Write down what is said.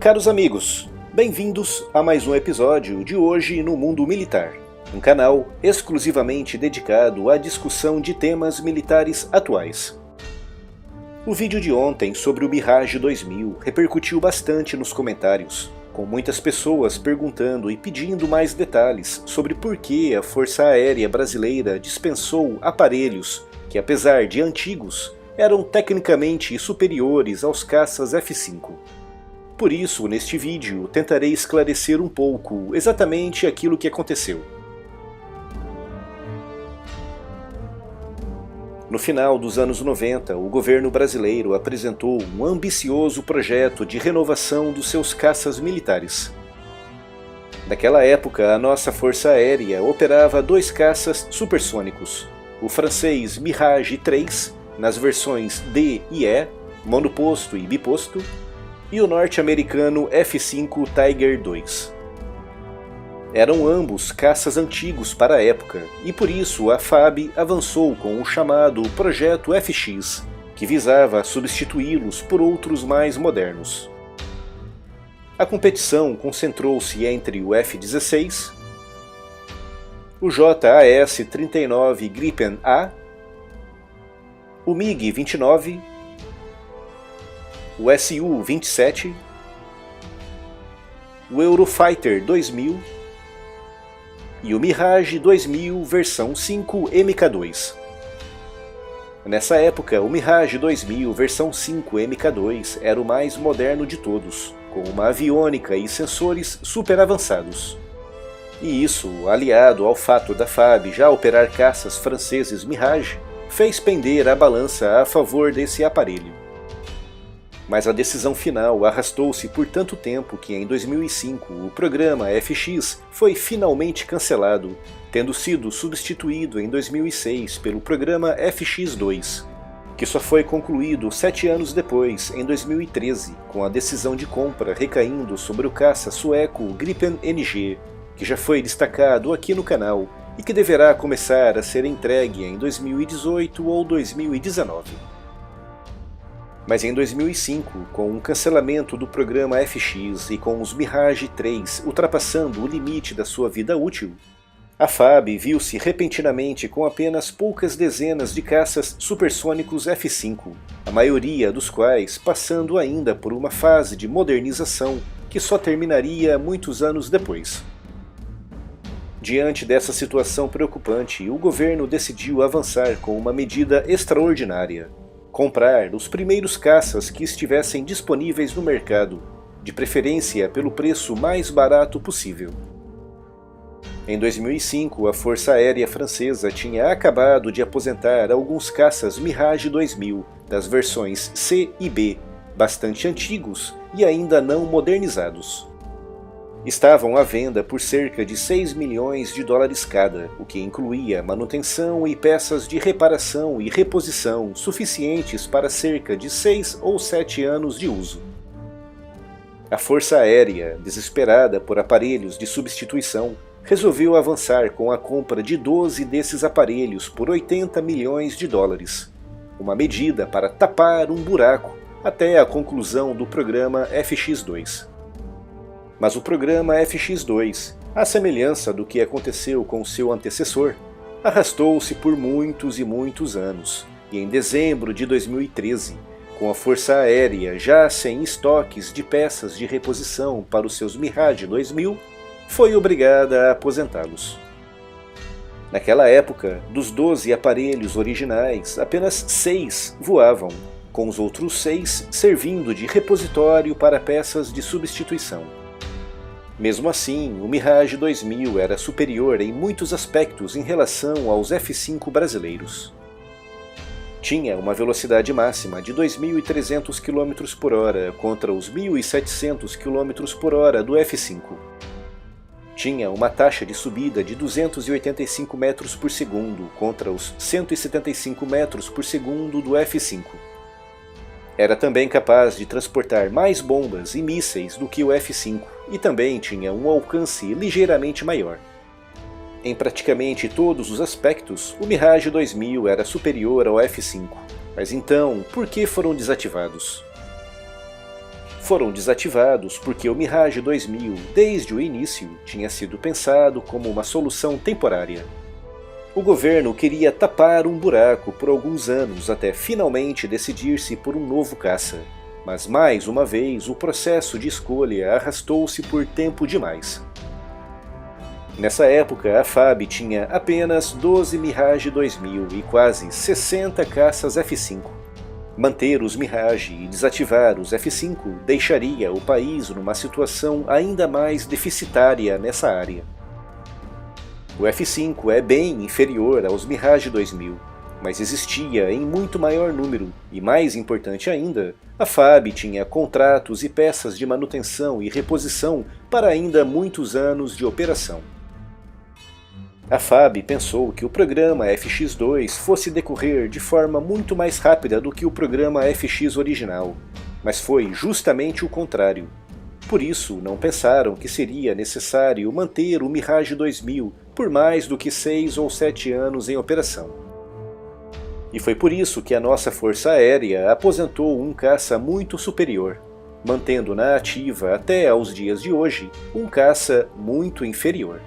Caros amigos, bem-vindos a mais um episódio de Hoje no Mundo Militar, um canal exclusivamente dedicado à discussão de temas militares atuais. O vídeo de ontem sobre o Mirage 2000 repercutiu bastante nos comentários, com muitas pessoas perguntando e pedindo mais detalhes sobre por que a Força Aérea Brasileira dispensou aparelhos que, apesar de antigos, eram tecnicamente superiores aos caças F-5. Por isso, neste vídeo, tentarei esclarecer um pouco exatamente aquilo que aconteceu. No final dos anos 90, o governo brasileiro apresentou um ambicioso projeto de renovação dos seus caças militares. Naquela época, a nossa Força Aérea operava dois caças supersônicos, o francês Mirage 3, nas versões D e E, monoposto e biposto, e o norte-americano F-5 Tiger II. Eram ambos caças antigos para a época, e por isso a FAB avançou com o chamado Projeto FX, que visava substituí-los por outros mais modernos. A competição concentrou-se entre o F-16, o JAS-39 Gripen A, o MiG-29, o Su-27, o Eurofighter 2000 e o Mirage 2000 versão 5 MK2. Nessa época, o Mirage 2000 versão 5 MK2 era o mais moderno de todos, com uma aviônica e sensores super avançados. E isso, aliado ao fato da FAB já operar caças franceses Mirage, fez pender a balança a favor desse aparelho. Mas a decisão final arrastou-se por tanto tempo que em 2005 o programa FX foi finalmente cancelado, tendo sido substituído em 2006 pelo programa FX2, que só foi concluído 7 anos depois, em 2013, com a decisão de compra recaindo sobre o caça sueco Gripen NG, que já foi destacado aqui no canal e que deverá começar a ser entregue em 2018 ou 2019. Mas em 2005, com o cancelamento do programa FX e com os Mirage 3 ultrapassando o limite da sua vida útil, a FAB viu-se repentinamente com apenas poucas dezenas de caças supersônicos F-5, a maioria dos quais passando ainda por uma fase de modernização que só terminaria muitos anos depois. Diante dessa situação preocupante, o governo decidiu avançar com uma medida extraordinária: comprar os primeiros caças que estivessem disponíveis no mercado, de preferência pelo preço mais barato possível. Em 2005, a Força Aérea Francesa tinha acabado de aposentar alguns caças Mirage 2000, das versões C e B, bastante antigos e ainda não modernizados. Estavam à venda por cerca de 6 milhões de dólares cada, o que incluía manutenção e peças de reparação e reposição suficientes para cerca de 6 ou 7 anos de uso. A Força Aérea, desesperada por aparelhos de substituição, resolveu avançar com a compra de 12 desses aparelhos por 80 milhões de dólares, uma medida para tapar um buraco até a conclusão do programa FX2. Mas o programa FX2, à semelhança do que aconteceu com seu antecessor, arrastou-se por muitos e muitos anos, e em dezembro de 2013, com a Força Aérea já sem estoques de peças de reposição para os seus Mirage 2000, foi obrigada a aposentá-los. Naquela época, dos 12 aparelhos originais, apenas 6 voavam, com os outros 6 servindo de repositório para peças de substituição. Mesmo assim, o Mirage 2000 era superior em muitos aspectos em relação aos F-5 brasileiros. Tinha uma velocidade máxima de 2.300 km por hora contra os 1.700 km por hora do F-5. Tinha uma taxa de subida de 285 metros por segundo contra os 175 metros por segundo do F-5. Era também capaz de transportar mais bombas e mísseis do que o F-5 e também tinha um alcance ligeiramente maior. Em praticamente todos os aspectos, o Mirage 2000 era superior ao F-5. Mas então, por que foram desativados? foram desativados porque o Mirage 2000, desde o início, tinha sido pensado como uma solução temporária. O governo queria tapar um buraco por alguns anos até finalmente decidir-se por um novo caça, mas mais uma vez o processo de escolha arrastou-se por tempo demais. Nessa época, a FAB tinha apenas 12 Mirage 2000 e quase 60 caças F-5. Manter os Mirage e desativar os F-5 deixaria o país numa situação ainda mais deficitária nessa área. O F-5 é bem inferior aos Mirage 2000, mas existia em muito maior número, e mais importante ainda, a FAB tinha contratos e peças de manutenção e reposição para ainda muitos anos de operação. A FAB pensou que o programa FX2 fosse decorrer de forma muito mais rápida do que o programa FX original, mas foi justamente o contrário. Por isso, não pensaram que seria necessário manter o Mirage 2000 por mais do que 6 ou 7 anos em operação. E foi por isso que a nossa Força Aérea aposentou um caça muito superior, mantendo na ativa até aos dias de hoje um caça muito inferior.